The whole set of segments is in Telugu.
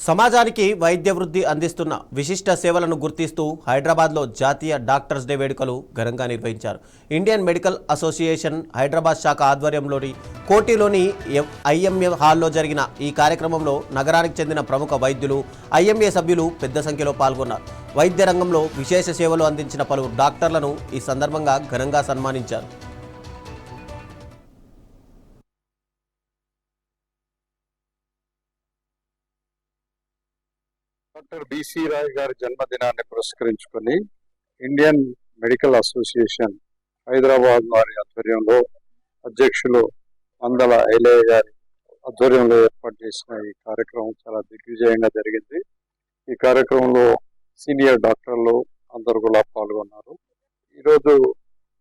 సమాజానికి వైద్య వృద్ధి అందిస్తున్న విశిష్ట సేవలను గుర్తిస్తూ హైదరాబాద్లో జాతీయ డాక్టర్స్ డే వేడుకలు ఘనంగా నిర్వహించారు. ఇండియన్ మెడికల్ అసోసియేషన్ హైదరాబాద్ శాఖ ఆధ్వర్యంలోని కోటిలోని ఐఎంఏ హాల్లో జరిగిన ఈ కార్యక్రమంలో నగరానికి చెందిన ప్రముఖ వైద్యులు, ఐఎంఏ సభ్యులు పెద్ద సంఖ్యలో పాల్గొన్నారు. వైద్య రంగంలో విశేష సేవలు అందించిన పలువురు డాక్టర్లను ఈ సందర్భంగా ఘనంగా సన్మానించారు. డాక్టర్ బిసి రాయ్ గారి జన్మదినాన్ని పురస్కరించుకొని ఇండియన్ మెడికల్ అసోసియేషన్ హైదరాబాద్ వారి ఆధ్వర్యంలో అధ్యక్షులు మందల ఐలయ్య గారి ఆధ్వర్యంలో ఏర్పాటు చేసిన ఈ కార్యక్రమం చాలా దిగ్విజయంగా జరిగింది. ఈ కార్యక్రమంలో సీనియర్ డాక్టర్లు అందరు కూడా పాల్గొన్నారు. ఈరోజు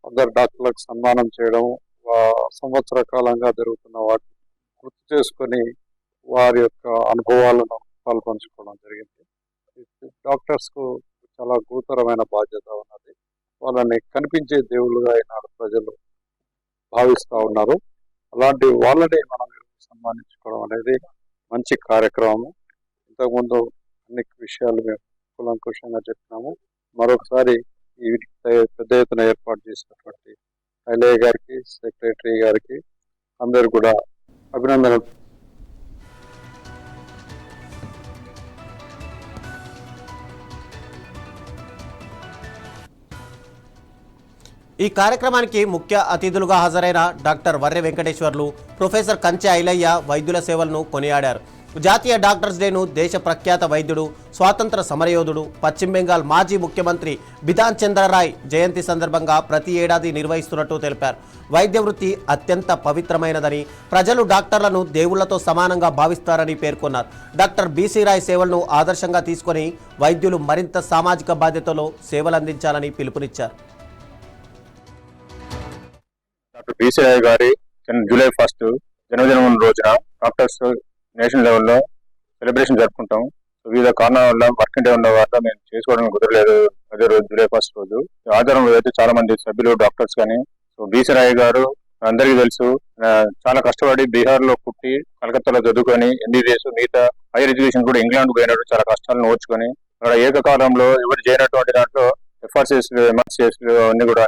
అందరు డాక్టర్లకు సన్మానం చేయడం, సంవత్సర కాలంగా జరుగుతున్న వాటిని గుర్తు చేసుకొని వారి యొక్క అనుభవాలను పాల్పంచుకోవడం జరిగింది. డాక్టర్స్ కు చాలా గురుతరమైన బాధ్యత ఉన్నది. వాళ్ళని కనిపించే దేవుళ్ళుగా ఈనాడు ప్రజలు భావిస్తూ ఉన్నారు. అలాంటి వాళ్ళని మనం సన్మానించుకోవడం అనేది మంచి కార్యక్రమం. ఇంతకుముందు అన్ని విషయాలు మేము కులంకుషంగా చెప్పినాము. మరొకసారి ఈ పెద్ద ఎత్తున ఏర్పాటు చేసినటువంటి ఐలయ్య గారికి, సెక్రటరీ గారికి అందరు కూడా అభినందనలు. ఈ కార్యక్రమానికి ముఖ్య అతిథులుగా హాజరైన డాక్టర్ వర్రె వెంకటేశ్వర్లు, ప్రొఫెసర్ కంచె ఐలయ్య వైద్యుల సేవలను కొనియాడారు. జాతీయ డాక్టర్స్ డేను దేశ ప్రఖ్యాత వైద్యుడు, స్వాతంత్ర సమరయోధుడు, పశ్చిమ బెంగాల్ మాజీ ముఖ్యమంత్రి బిధాన్ చంద్రరాయ్ జయంతి సందర్భంగా ప్రతి ఏడాది నిర్వహిస్తున్నట్టు తెలిపారు. వైద్య వృత్తి అత్యంత పవిత్రమైనదని, ప్రజలు డాక్టర్లను దేవుళ్లతో సమానంగా భావిస్తారని పేర్కొన్నారు. డాక్టర్ బిసి రాయ్ సేవలను ఆదర్శంగా తీసుకొని వైద్యులు మరింత సామాజిక బాధ్యతలో సేవలందించాలని పిలుపునిచ్చారు. డాక్టర్ బిసి రాయ్ గారి జూలై 1 జన్మదినం రోజున డాక్టర్స్ నేషనల్ లెవెల్లో సెలబ్రేషన్ జరుపుకుంటాం. వివిధ కారణాల వల్ల వర్కింగ్ డే ఉన్న వల్ల మేము చేసుకోవడానికి కుదరలేదు. అదే రోజు జూలై 1 రోజు ఆధారం అయితే చాలా మంది సభ్యులు డాక్టర్స్ కానీ. సో బిసి రాయ్ గారు అందరికీ తెలుసు, చాలా కష్టపడి బీహార్ లో పుట్టి కలకత్తాలో చదువుకొని ఎంబీబీఎస్ మిగతా హైయర్ ఎడ్యుకేషన్ కూడా ఇంగ్లాండ్ పోయినట్టు చాలా కష్టాలను ఓర్చుకొని అక్కడ ఏకకాలంలో ఎవరు చేయనటువంటి దాంట్లో ఎఫ్ఆర్సీఎస్, ఎంఆర్సీఎస్ అన్ని కూడా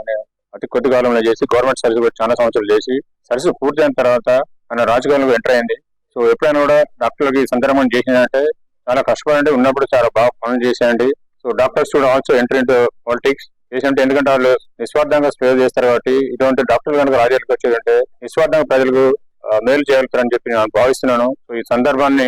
అతి కొద్ది కాలంలో చేసి గవర్నమెంట్ సర్వీస్ కూడా చాలా సంవత్సరాలు చేసి సర్వీస్ పూర్తయిన తర్వాత ఆయన రాజకీయాలకు ఎంటర్ అయింది. సో ఎప్పుడైనా కూడా డాక్టర్లకి సందర్భం చేసిందంటే చాలా కష్టపడండి, ఉన్నప్పుడు చాలా బాగా పనులు చేసేయండి. సో డాక్టర్స్ కూడా ఆల్సో ఎంటర్ ఇంటూ పాలిటిక్స్ చేసినట్టు, ఎందుకంటే వాళ్ళు నిస్వార్థంగా సేవ చేస్తారు కాబట్టి. ఇటువంటి డాక్టర్లు కనుక రాజకీయాలకు వచ్చేదంటే నిస్వార్థంగా ప్రజలకు మేలు చేయగలుగుతారని చెప్పి నేను భావిస్తున్నాను. సో ఈ సందర్భాన్ని